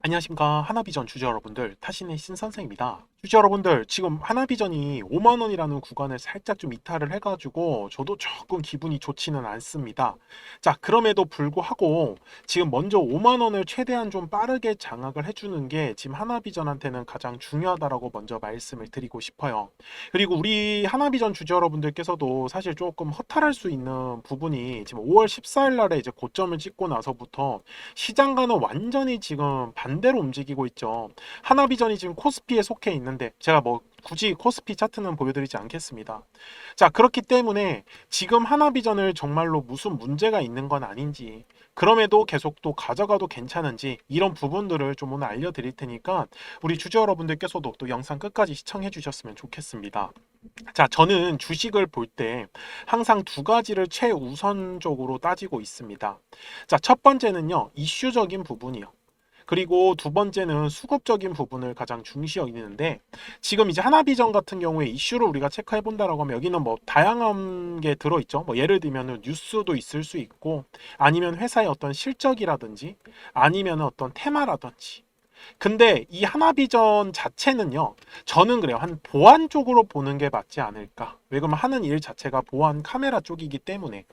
안녕하십니까. 하나비전 주주 여러분들, 타신의 신선생입니다. 주주 여러분들, 지금 하나비전이 5만 원이라는 구간을 살짝 좀 이탈을 해가지고 저도 조금 기분이 좋지는 않습니다. 자, 그럼에도 불구하고 지금 먼저 5만 원을 최대한 좀 빠르게 장악을 해주는 게 지금 하나비전한테는 가장 중요하다라고 먼저 말씀을 드리고 싶어요. 그리고 우리 하나비전 주주 여러분들께서도 사실 조금 허탈할 수 있는 부분이 지금 5월 14일 날에 이제 고점을 찍고 나서부터 시장과는 완전히 지금 반대로 움직이고 있죠. 하나비전이 지금 코스피에 속해 있는데 제가 뭐 굳이 코스피 차트는 보여드리지 않겠습니다. 자, 그렇기 때문에 지금 하나비전을 정말로 무슨 문제가 있는 건 아닌지, 그럼에도 계속 또 가져가도 괜찮은지 이런 부분들을 좀 오늘 알려드릴 테니까 우리 주주 여러분들께서도 또 영상 끝까지 시청해 주셨으면 좋겠습니다. 자, 저는 주식을 볼 때 항상 두 가지를 최우선적으로 따지고 있습니다. 자, 첫 번째는요, 이슈적인 부분이요. 그리고 두 번째는 수급적인 부분을 가장 중시 여기는데, 지금 이제 하나비전 같은 경우에 이슈를 우리가 체크해 본다라고 하면 여기는 뭐 다양한 게 들어있죠. 뭐 예를 들면 뉴스도 있을 수 있고, 아니면 회사의 어떤 실적이라든지, 아니면 어떤 테마라든지. 근데 이 하나비전 자체는요, 저는 그래요. 한 보안 쪽으로 보는 게 맞지 않을까. 왜 그러면 하는 일 자체가 보안 카메라 쪽이기 때문에.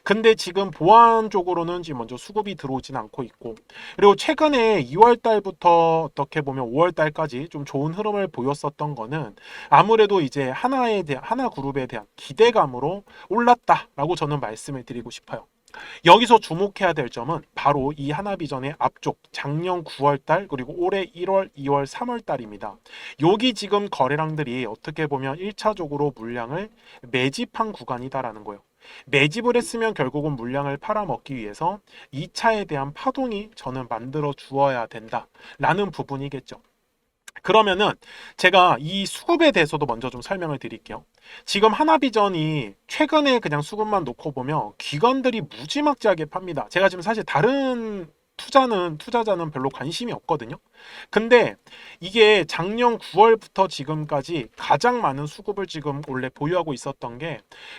근데 지금 보안 쪽으로는 지금 먼저 수급이 들어오진 않고 있고, 그리고 최근에 2월 달부터 어떻게 보면 5월 달까지 좀 좋은 흐름을 보였었던 거는 아무래도 이제 하나 그룹에 대한 기대감으로 올랐다라고 저는 말씀을 드리고 싶어요. 여기서 주목해야 될 점은 바로 이 하나비전의 앞쪽 작년 9월달 그리고 올해 1월, 2월, 3월달입니다. 여기 지금 거래량들이 어떻게 보면 1차적으로 물량을 매집한 구간이다라는 거예요. 매집을 했으면 결국은 물량을 팔아먹기 위해서 2차에 대한 파동이 저는 만들어 주어야 된다라는 부분이겠죠. 그러면은 제가 이 수급에 대해서도 먼저 좀 설명을 드릴게요. 지금 하나비전이 최근에 그냥 수급만 놓고 보면 기관들이 무지막지하게 팝니다. 제가 지금 사실 다른 투자자는 별로 관심이 없거든요. 근데 이게 작년 9월부터 지금까지 가장 많은 수급을 지금 원래 보유하고 있었던 게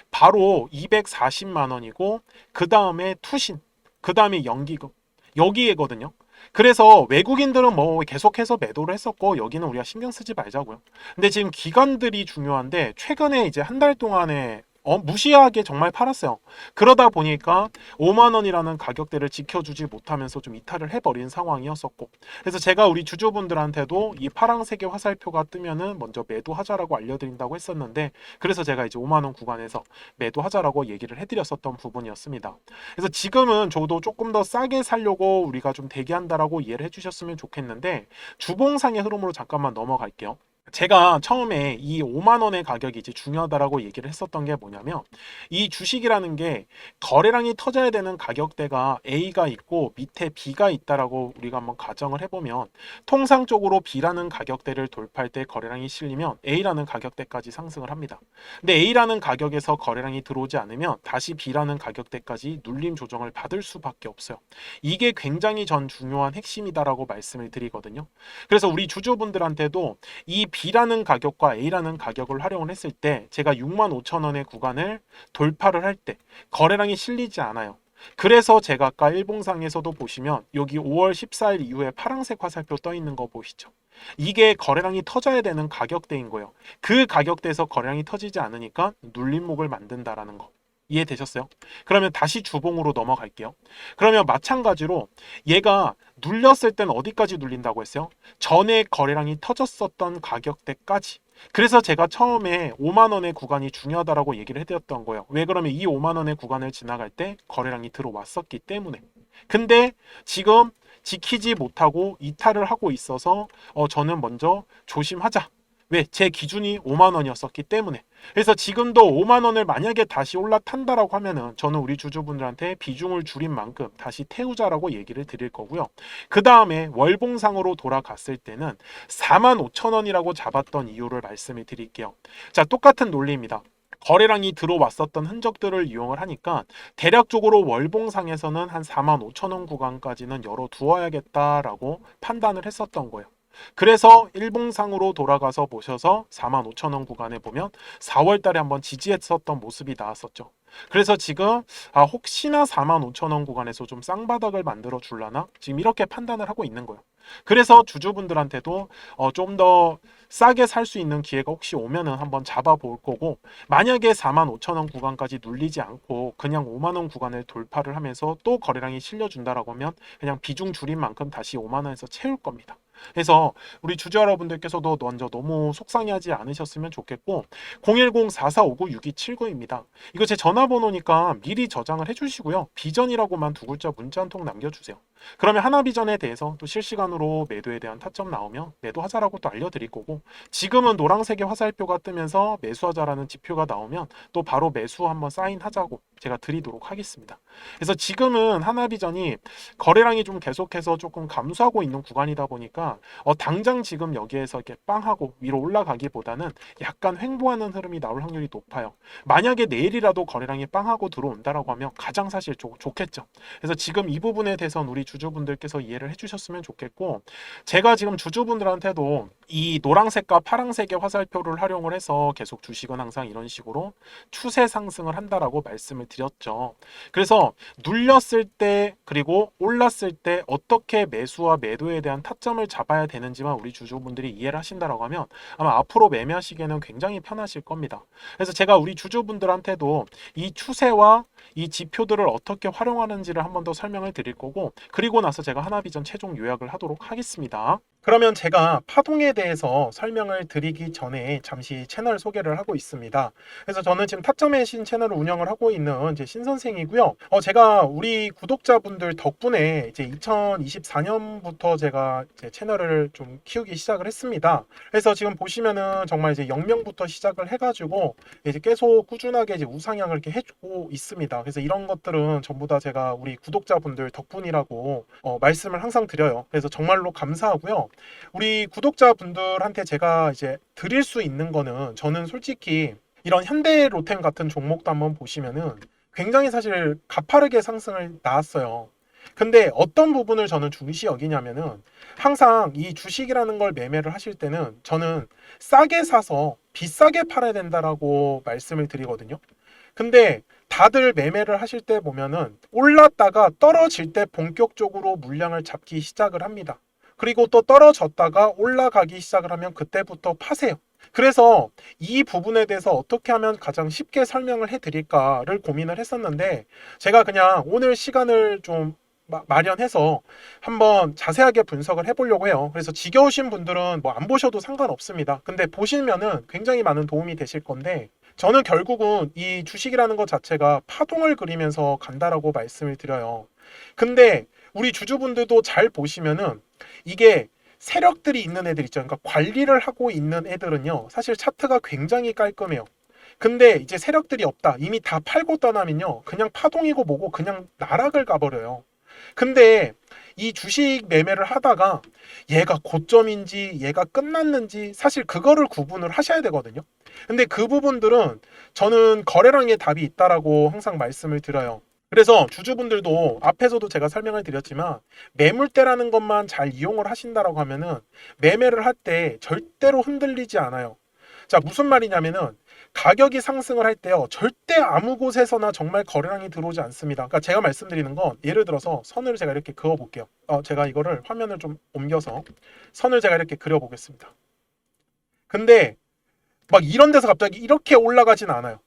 바로 240만 원이고, 그 다음에 투신, 그 다음에 연기금, 여기에거든요. 그래서 외국인들은 뭐 계속해서 매도를 했었고 여기는 우리가 신경 쓰지 말자고요. 근데 지금 기관들이 중요한데 최근에 이제 한 달 동안에 무시하게 정말 팔았어요. 그러다 보니까 5만 원이라는 가격대를 지켜주지 못하면서 좀 이탈을 해버린 상황이었었고, 그래서 제가 우리 주주분들한테도 이 파란색의 화살표가 뜨면은 먼저 매도하자라고 알려드린다고 했었는데, 그래서 제가 이제 5만 원 구간에서 매도하자라고 얘기를 해드렸었던 부분이었습니다. 그래서 지금은 저도 조금 더 싸게 살려고 우리가 좀 대기한다라고 이해를 해주셨으면 좋겠는데, 주봉상의 흐름으로 잠깐만 넘어갈게요. 제가 처음에 이 5만 원의 가격이 이제 중요하다라고 얘기를 했었던 게 뭐냐면, 이 주식이라는 게 거래량이 터져야 되는 가격대가 A가 있고 밑에 B가 있다라고 우리가 한번 가정을 해보면, 통상적으로 B라는 가격대를 돌파할 때 거래량이 실리면 A라는 가격대까지 상승을 합니다. 근데 A라는 가격에서 거래량이 들어오지 않으면 다시 B라는 가격대까지 눌림 조정을 받을 수밖에 없어요. 이게 굉장히 전 중요한 핵심이다라고 말씀을 드리거든요. 그래서 우리 주주분들한테도 이 B라는 가격과 A라는 가격을 활용을 했을 때 제가 6만 5천 원의 구간을 돌파를 할 때 거래량이 실리지 않아요. 그래서 제가 아까 일봉상에서도 보시면 여기 5월 14일 이후에 파란색 화살표 떠 있는 거 보이시죠? 이게 거래량이 터져야 되는 가격대인 거예요. 그 가격대에서 거래량이 터지지 않으니까 눌림목을 만든다라는 거. 이해되셨어요? 그러면 다시 주봉으로 넘어갈게요. 그러면 마찬가지로 얘가 눌렸을 때는 어디까지 눌린다고 했어요? 전에 거래량이 터졌었던 가격대까지. 그래서 제가 처음에 5만 원의 구간이 중요하다라고 얘기를 해드렸던 거예요. 왜 그러면 이 5만 원의 구간을 지나갈 때 거래량이 들어왔었기 때문에. 근데 지금 지키지 못하고 이탈을 하고 있어서 저는 먼저 조심하자. 왜? 제 기준이 5만 원이었었기 때문에. 그래서 지금도 5만 원을 만약에 다시 올라탄다라고 하면은 저는 우리 주주분들한테 비중을 줄인 만큼 다시 태우자라고 얘기를 드릴 거고요. 그 다음에 월봉상으로 돌아갔을 때는 4만 5천 원이라고 잡았던 이유를 말씀을 드릴게요. 자, 똑같은 논리입니다. 거래량이 들어왔었던 흔적들을 이용을 하니까 대략적으로 월봉상에서는 한 4만 5천 원 구간까지는 열어두어야겠다라고 판단을 했었던 거예요. 그래서 일봉상으로 돌아가서 보셔서 4만 5천 원 구간에 보면 4월 달에 한번 지지했었던 모습이 나왔었죠. 그래서 지금 혹시나 4만 5천 원 구간에서 좀 쌍바닥을 만들어 줄라나 지금 이렇게 판단을 하고 있는 거예요. 그래서 주주분들한테도 좀 더 싸게 살 수 있는 기회가 혹시 오면은 한번 잡아볼 거고, 만약에 45,000원 구간까지 눌리지 않고 그냥 5만 원 구간을 돌파를 하면서 또 거래량이 실려준다라고 하면 그냥 비중 줄인 만큼 다시 5만 원에서 채울 겁니다. 그래서 우리 주주 여러분들께서도 먼저 너무 속상해하지 않으셨으면 좋겠고, 010-4459-6279입니다. 이거 제 전화번호니까 미리 저장을 해주시고요. 비전이라고만 두 글자 문자 한 통 남겨주세요. 그러면 하나비전에 대해서 또 실시간으로 매도에 대한 타점 나오면 매도하자라고 또 알려드릴 거고, 지금은 노란색의 화살표가 뜨면서 매수하자라는 지표가 나오면 또 바로 매수 한번 사인하자고 제가 드리도록 하겠습니다. 그래서 지금은 하나비전이 거래량이 좀 계속해서 조금 감소하고 있는 구간이다 보니까 당장 지금 여기에서 이렇게 빵하고 위로 올라가기보다는 약간 횡보하는 흐름이 나올 확률이 높아요. 만약에 내일이라도 거래량이 빵하고 들어온다라고 하면 가장 사실 좋겠죠. 그래서 지금 이 부분에 대해서는 우리 주주분들께서 이해를 해주셨으면 좋겠고, 제가 지금 주주분들한테도 이 노란색과 파란색의 화살표를 활용을 해서 계속 주식은 항상 이런 식으로 추세 상승을 한다라고 말씀을 드렸죠. 그래서 눌렸을 때 그리고 올랐을 때 어떻게 매수와 매도에 대한 타점을 잡아야 되는지만 우리 주주분들이 이해를 하신다라고 하면 아마 앞으로 매매하시기에는 굉장히 편하실 겁니다. 그래서 제가 우리 주주분들한테도 이 추세와 이 지표들을 어떻게 활용하는지를 한 번 더 설명을 드릴 거고, 그리고 나서 제가 하나비전 최종 요약을 하도록 하겠습니다. 그러면 제가 파동에 대해서 설명을 드리기 전에 잠시 채널 소개를 하고 있습니다. 그래서 저는 지금 타점의 신 채널을 운영을 하고 있는 이제 신선생이고요. 제가 우리 구독자분들 덕분에 이제 2024년부터 제가 이제 채널을 좀 키우기 시작을 했습니다. 그래서 지금 보시면은 정말 이제 0명부터 시작을 해가지고 이제 계속 꾸준하게 이제 우상향을 이렇게 해주고 있습니다. 그래서 이런 것들은 전부 다 제가 우리 구독자분들 덕분이라고 말씀을 항상 드려요. 그래서 정말로 감사하고요. 우리 구독자분들한테 제가 이제 드릴 수 있는 거는, 저는 솔직히 이런 현대로템 같은 종목도 한번 보시면은 굉장히 사실 가파르게 상승을 나왔어요. 근데 어떤 부분을 저는 중시 여기냐면은, 항상 이 주식이라는 걸 매매를 하실 때는 저는 싸게 사서 비싸게 팔아야 된다라고 말씀을 드리거든요. 근데 다들 매매를 하실 때 보면은 올랐다가 떨어질 때 본격적으로 물량을 잡기 시작을 합니다. 그리고 또 떨어졌다가 올라가기 시작을 하면 그때부터 파세요. 그래서 이 부분에 대해서 어떻게 하면 가장 쉽게 설명을 해드릴까를 고민을 했었는데, 제가 그냥 오늘 시간을 좀 마련해서 한번 자세하게 분석을 해보려고 해요. 그래서 지겨우신 분들은 뭐 안 보셔도 상관없습니다. 근데 보시면은 굉장히 많은 도움이 되실 건데, 저는 결국은 이 주식이라는 것 자체가 파동을 그리면서 간다라고 말씀을 드려요. 근데 우리 주주분들도 잘 보시면은 이게 세력들이 있는 애들 있죠. 그러니까 관리를 하고 있는 애들은요, 사실 차트가 굉장히 깔끔해요. 근데 이제 세력들이 없다, 이미 다 팔고 떠나면요, 그냥 파동이고 뭐고 그냥 나락을 가버려요. 근데 이 주식 매매를 하다가 얘가 고점인지 얘가 끝났는지 사실 그거를 구분을 하셔야 되거든요. 근데 그 부분들은 저는 거래량의 답이 있다라고 항상 말씀을 드려요. 그래서 주주분들도 앞에서도 제가 설명을 드렸지만, 매물대라는 것만 잘 이용을 하신다라고 하면은 매매를 할 때 절대로 흔들리지 않아요. 자, 무슨 말이냐면은 가격이 상승을 할 때요, 절대 아무 곳에서나 정말 거래량이 들어오지 않습니다. 그러니까 제가 말씀드리는 건, 예를 들어서 선을 제가 이렇게 그어 볼게요. 제가 이거를 화면을 좀 옮겨서 선을 제가 이렇게 그려 보겠습니다. 근데 막 이런 데서 갑자기 이렇게 올라가진 않아요.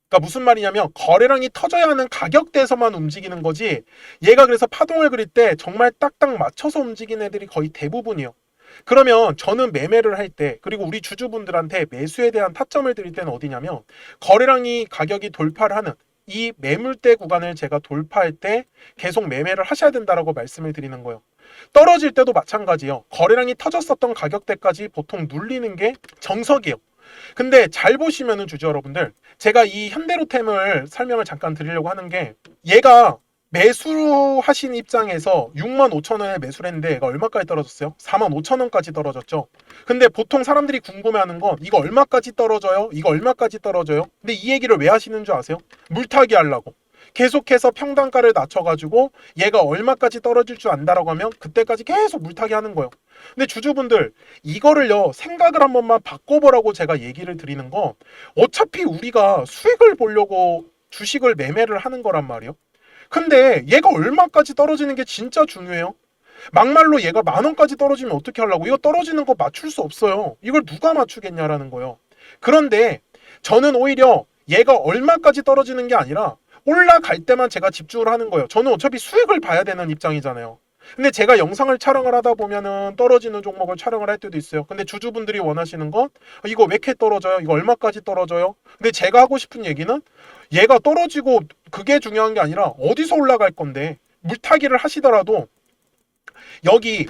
그러니까 무슨 말이냐면, 거래량이 터져야 하는 가격대에서만 움직이는 거지, 얘가 그래서 파동을 그릴 때 정말 딱딱 맞춰서 움직이는 애들이 거의 대부분이에요. 그러면 저는 매매를 할 때, 그리고 우리 주주분들한테 매수에 대한 타점을 드릴 때는 어디냐면, 거래량이 가격이 돌파를 하는 이 매물대 구간을 제가 돌파할 때 계속 매매를 하셔야 된다라고 말씀을 드리는 거예요. 떨어질 때도 마찬가지예요. 거래량이 터졌었던 가격대까지 보통 눌리는 게 정석이에요. 근데 잘 보시면은 주주 여러분들, 제가 이 현대로템을 설명을 잠깐 드리려고 하는 게, 얘가 매수하신 입장에서 65,000원에 매수를 했는데 얘가 얼마까지 떨어졌어요? 45,000원까지 떨어졌죠. 근데 보통 사람들이 궁금해하는 건, 이거 얼마까지 떨어져요? 이거 얼마까지 떨어져요? 근데 이 얘기를 왜 하시는 줄 아세요? 물타기 하려고. 계속해서 평단가를 낮춰가지고 얘가 얼마까지 떨어질 줄 안다라고 하면 그때까지 계속 물타기 하는 거예요. 근데 주주분들, 이거를요 생각을 한 번만 바꿔보라고 제가 얘기를 드리는 건, 어차피 우리가 수익을 보려고 주식을 매매를 하는 거란 말이에요. 근데 얘가 얼마까지 떨어지는 게 진짜 중요해요. 막말로 얘가 10,000원까지 떨어지면 어떻게 하려고? 이거 떨어지는 거 맞출 수 없어요. 이걸 누가 맞추겠냐라는 거예요. 그런데 저는 오히려 얘가 얼마까지 떨어지는 게 아니라 올라갈 때만 제가 집중을 하는 거예요. 저는 어차피 수익을 봐야 되는 입장이잖아요. 근데 제가 영상을 촬영을 하다 보면은 떨어지는 종목을 촬영을 할 때도 있어요. 근데 주주분들이 원하시는 건 이거 왜 이렇게 떨어져요? 이거 얼마까지 떨어져요? 근데 제가 하고 싶은 얘기는 얘가 떨어지고 그게 중요한 게 아니라 어디서 올라갈 건데 물타기를 하시더라도 여기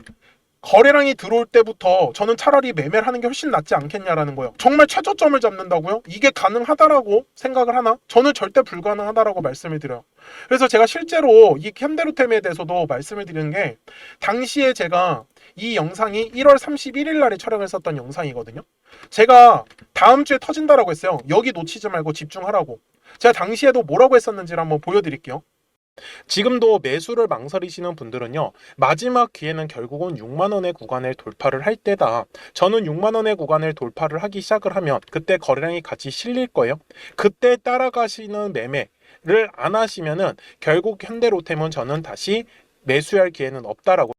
거래량이 들어올 때부터 저는 차라리 매매를 하는 게 훨씬 낫지 않겠냐라는 거예요. 정말 최저점을 잡는다고요? 이게 가능하다라고 생각을 하나? 저는 절대 불가능하다라고 말씀을 드려요. 그래서 제가 실제로 이 현대로템에 대해서도 말씀을 드리는 게 당시에 제가 이 영상이 1월 31일 날에 촬영했었던 영상이거든요. 제가 다음 주에 터진다라고 했어요. 여기 놓치지 말고 집중하라고. 제가 당시에도 뭐라고 했었는지를 한번 보여드릴게요. 지금도 매수를 망설이시는 분들은요, 마지막 기회는 결국은 6만원의 구간을 돌파를 할 때다. 저는 6만원의 구간을 돌파를 하기 시작을 하면 그때 거래량이 같이 실릴 거예요. 그때 따라가시는 매매를 안 하시면은 결국 현대로템은 저는 다시 매수할 기회는 없다라고.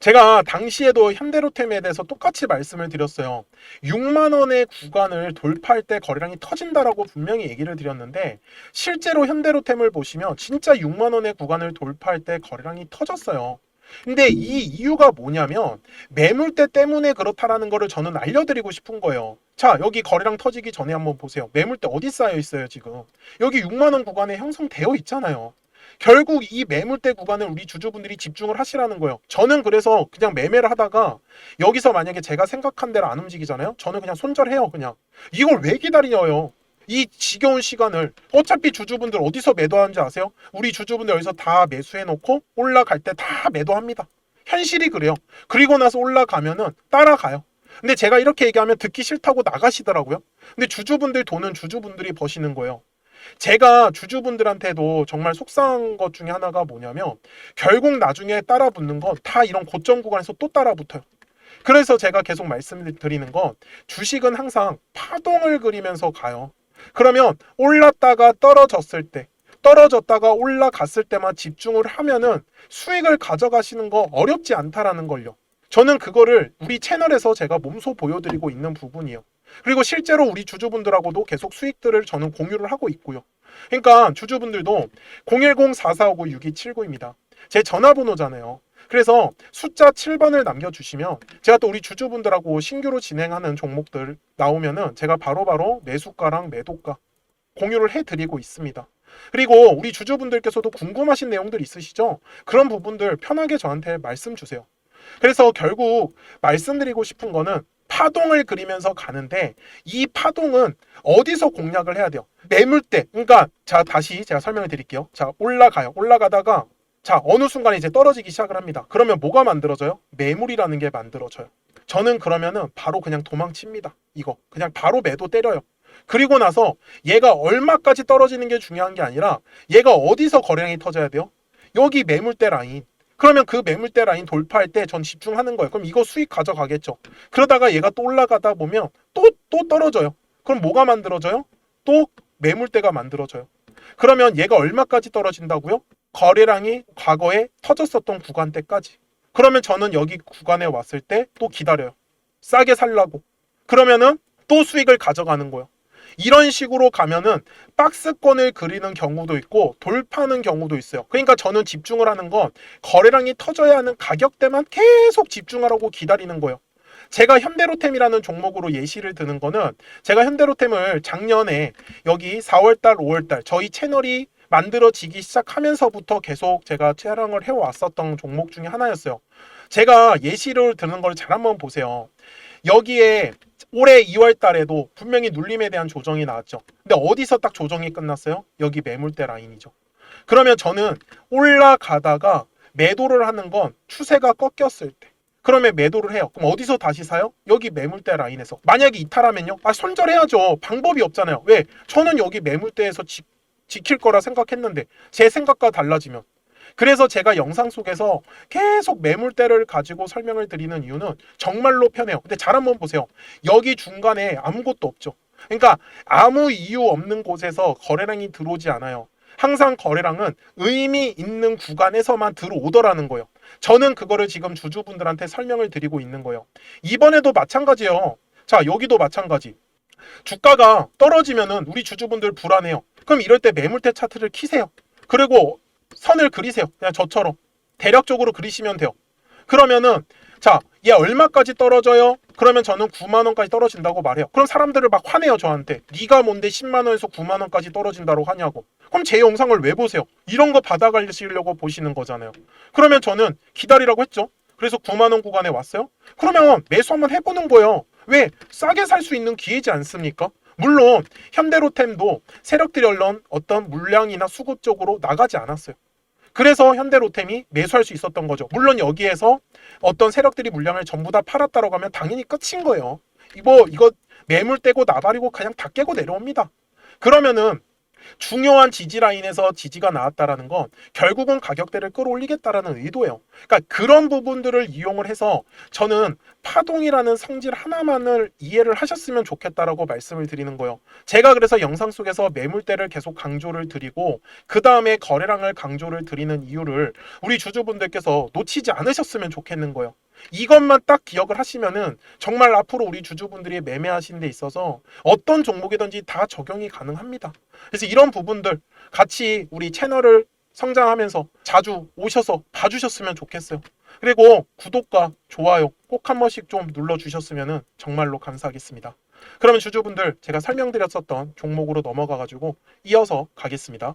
제가 당시에도 현대로템에 대해서 똑같이 말씀을 드렸어요. 6만원의 구간을 돌파할 때 거래량이 터진다라고 분명히 얘기를 드렸는데 실제로 현대로템을 보시면 진짜 6만원의 구간을 돌파할 때 거래량이 터졌어요. 근데 이 이유가 뭐냐면 매물대 때문에 그렇다라는 거를 저는 알려드리고 싶은 거예요. 자, 여기 거래량 터지기 전에 한번 보세요. 매물대 어디 쌓여 있어요 지금? 여기 6만원 구간에 형성되어 있잖아요. 결국 이 매물대 구간을 우리 주주분들이 집중을 하시라는 거예요. 저는 그래서 그냥 매매를 하다가 여기서 만약에 제가 생각한 대로 안 움직이잖아요. 저는 그냥 손절해요. 그냥 이걸 왜 기다려요? 이 지겨운 시간을. 어차피 주주분들 어디서 매도하는지 아세요? 우리 주주분들 여기서 다 매수해놓고 올라갈 때 다 매도합니다. 현실이 그래요. 그리고 나서 올라가면은 따라가요. 근데 제가 이렇게 얘기하면 듣기 싫다고 나가시더라고요. 근데 주주분들 돈은 주주분들이 버시는 거예요. 제가 주주분들한테도 정말 속상한 것 중에 하나가 뭐냐면 결국 나중에 따라 붙는 건 다 이런 고점 구간에서 또 따라 붙어요. 그래서 제가 계속 말씀드리는 건 주식은 항상 파동을 그리면서 가요. 그러면 올랐다가 떨어졌을 때, 떨어졌다가 올라갔을 때만 집중을 하면은 수익을 가져가시는 거 어렵지 않다라는 걸요. 저는 그거를 우리 채널에서 제가 몸소 보여드리고 있는 부분이에요. 그리고 실제로 우리 주주분들하고도 계속 수익들을 저는 공유를 하고 있고요. 그러니까 주주분들도 010-4459-6279입니다. 제 전화번호잖아요. 그래서 숫자 7번을 남겨주시면 제가 또 우리 주주분들하고 신규로 진행하는 종목들 나오면은 제가 바로바로 매수가랑 매도가 공유를 해드리고 있습니다. 그리고 우리 주주분들께서도 궁금하신 내용들 있으시죠? 그런 부분들 편하게 저한테 말씀 주세요. 그래서 결국 말씀드리고 싶은 거는 파동을 그리면서 가는데 이 파동은 어디서 공략을 해야 돼요? 매물대. 그러니까 자 다시 제가 설명을 드릴게요. 자 올라가요. 올라가다가 자 어느 순간에 이제 떨어지기 시작을 합니다. 그러면 뭐가 만들어져요? 매물이라는 게 만들어져요. 저는 그러면은 바로 그냥 도망칩니다. 이거 그냥 바로 매도 때려요. 그리고 나서 얘가 얼마까지 떨어지는 게 중요한 게 아니라 얘가 어디서 거래량이 터져야 돼요? 여기 매물대 라인. 그러면 그 매물대 라인 돌파할 때 전 집중하는 거예요. 그럼 이거 수익 가져가겠죠. 그러다가 얘가 또 올라가다 보면 또 떨어져요. 그럼 뭐가 만들어져요? 또 매물대가 만들어져요. 그러면 얘가 얼마까지 떨어진다고요? 거래량이 과거에 터졌었던 구간대까지. 그러면 저는 여기 구간에 왔을 때 또 기다려요. 싸게 살라고. 그러면은 또 수익을 가져가는 거예요. 이런 식으로 가면은 박스권을 그리는 경우도 있고 돌파하는 경우도 있어요. 그러니까 저는 집중을 하는 건 거래량이 터져야 하는 가격대만 계속 집중하라고 기다리는 거예요. 제가 현대로템이라는 종목으로 예시를 드는 거는 제가 현대로템을 작년에 여기 4월달, 5월달 저희 채널이 만들어지기 시작하면서부터 계속 제가 촬영을 해왔었던 종목 중에 하나였어요. 제가 예시를 드는 걸 잘 한번 보세요. 여기에 올해 2월 달에도 분명히 눌림에 대한 조정이 나왔죠. 근데 어디서 딱 조정이 끝났어요? 여기 매물대 라인이죠. 그러면 저는 올라가다가 매도를 하는 건 추세가 꺾였을 때. 그러면 매도를 해요. 그럼 어디서 다시 사요? 여기 매물대 라인에서. 만약에 이탈하면요? 손절해야죠. 방법이 없잖아요. 왜? 저는 여기 매물대에서 지킬 거라 생각했는데 제 생각과 달라지면. 그래서 제가 영상 속에서 계속 매물대를 가지고 설명을 드리는 이유는 정말로 편해요. 근데 잘 한번 보세요. 여기 중간에 아무것도 없죠. 그러니까 아무 이유 없는 곳에서 거래량이 들어오지 않아요. 항상 거래량은 의미 있는 구간에서만 들어오더라는 거예요. 저는 그거를 지금 주주분들한테 설명을 드리고 있는 거예요. 이번에도 마찬가지예요. 자, 여기도 마찬가지. 주가가 떨어지면은 우리 주주분들 불안해요. 그럼 이럴 때 매물대 차트를 키세요. 그리고 선을 그리세요. 그냥 저처럼 대략적으로 그리시면 돼요. 그러면은 자, 얘 얼마까지 떨어져요? 그러면 저는 9만 원까지 떨어진다고 말해요. 그럼 사람들을 막 화내요, 저한테. 네가 뭔데 10만 원에서 9만 원까지 떨어진다고 하냐고. 그럼 제 영상을 왜 보세요? 이런 거 받아가시려고 보시는 거잖아요. 그러면 저는 기다리라고 했죠. 그래서 9만 원 구간에 왔어요. 그러면 매수 한번 해보는 거예요. 왜? 싸게 살 수 있는 기회지 않습니까? 물론 현대로템도 세력들이 얼른 어떤 물량이나 수급 쪽으로 나가지 않았어요. 그래서 현대로템이 매수할 수 있었던 거죠. 물론 여기에서 어떤 세력들이 물량을 전부 다 팔았다라고 하면 당연히 끝인 거예요. 이거 매물 떼고 나발이고 그냥 다 깨고 내려옵니다. 그러면은 중요한 지지 라인에서 지지가 나왔다라는 건 결국은 가격대를 끌어올리겠다라는 의도예요. 그러니까 그런 부분들을 이용을 해서 저는 파동이라는 성질 하나만을 이해를 하셨으면 좋겠다라고 말씀을 드리는 거예요. 제가 그래서 영상 속에서 매물대를 계속 강조를 드리고 그 다음에 거래량을 강조를 드리는 이유를 우리 주주분들께서 놓치지 않으셨으면 좋겠는 거예요. 이것만 딱 기억을 하시면은 정말 앞으로 우리 주주분들이 매매하시는 데 있어서 어떤 종목이든지 다 적용이 가능합니다. 그래서 이런 부분들 같이 우리 채널을 성장하면서 자주 오셔서 봐주셨으면 좋겠어요. 그리고 구독과 좋아요 꼭 한 번씩 좀 눌러주셨으면 정말로 감사하겠습니다. 그러면 주주분들 제가 설명드렸었던 종목으로 넘어가가지고 이어서 가겠습니다.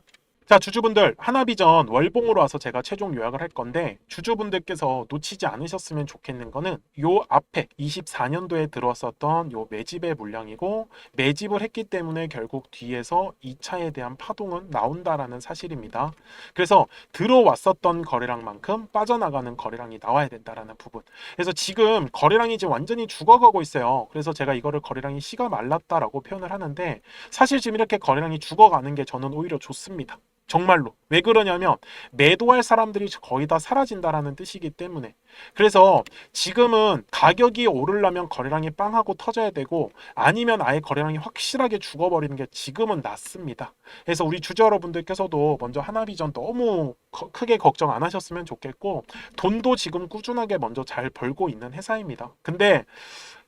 자, 주주분들 하나비전 월봉으로 와서 제가 최종 요약을 할 건데 주주분들께서 놓치지 않으셨으면 좋겠는 거는 요 앞에 24년도에 들어왔었던 요 매집의 물량이고 매집을 했기 때문에 결국 뒤에서 2차에 대한 파동은 나온다라는 사실입니다. 그래서 들어왔었던 거래량만큼 빠져나가는 거래량이 나와야 된다라는 부분. 그래서 지금 거래량이 지금 완전히 죽어가고 있어요. 그래서 제가 이거를 거래량이 씨가 말랐다라고 표현을 하는데 사실 지금 이렇게 거래량이 죽어가는 게 저는 오히려 좋습니다. 정말로. 왜 그러냐면 매도할 사람들이 거의 다 사라진다라는 뜻이기 때문에. 그래서 지금은 가격이 오르려면 거래량이 빵하고 터져야 되고 아니면 아예 거래량이 확실하게 죽어버리는 게 지금은 낫습니다. 그래서 우리 주주 여러분들께서도 먼저 하나비전 너무 크게 걱정 안 하셨으면 좋겠고 돈도 지금 꾸준하게 먼저 잘 벌고 있는 회사입니다. 근데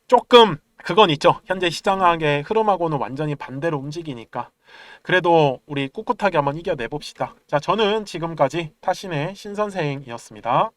조금 그건 있죠. 현재 시장의 흐름하고는 완전히 반대로 움직이니까 그래도 우리 꿋꿋하게 한번 이겨내봅시다. 자, 저는 지금까지 타신의 신선생이었습니다.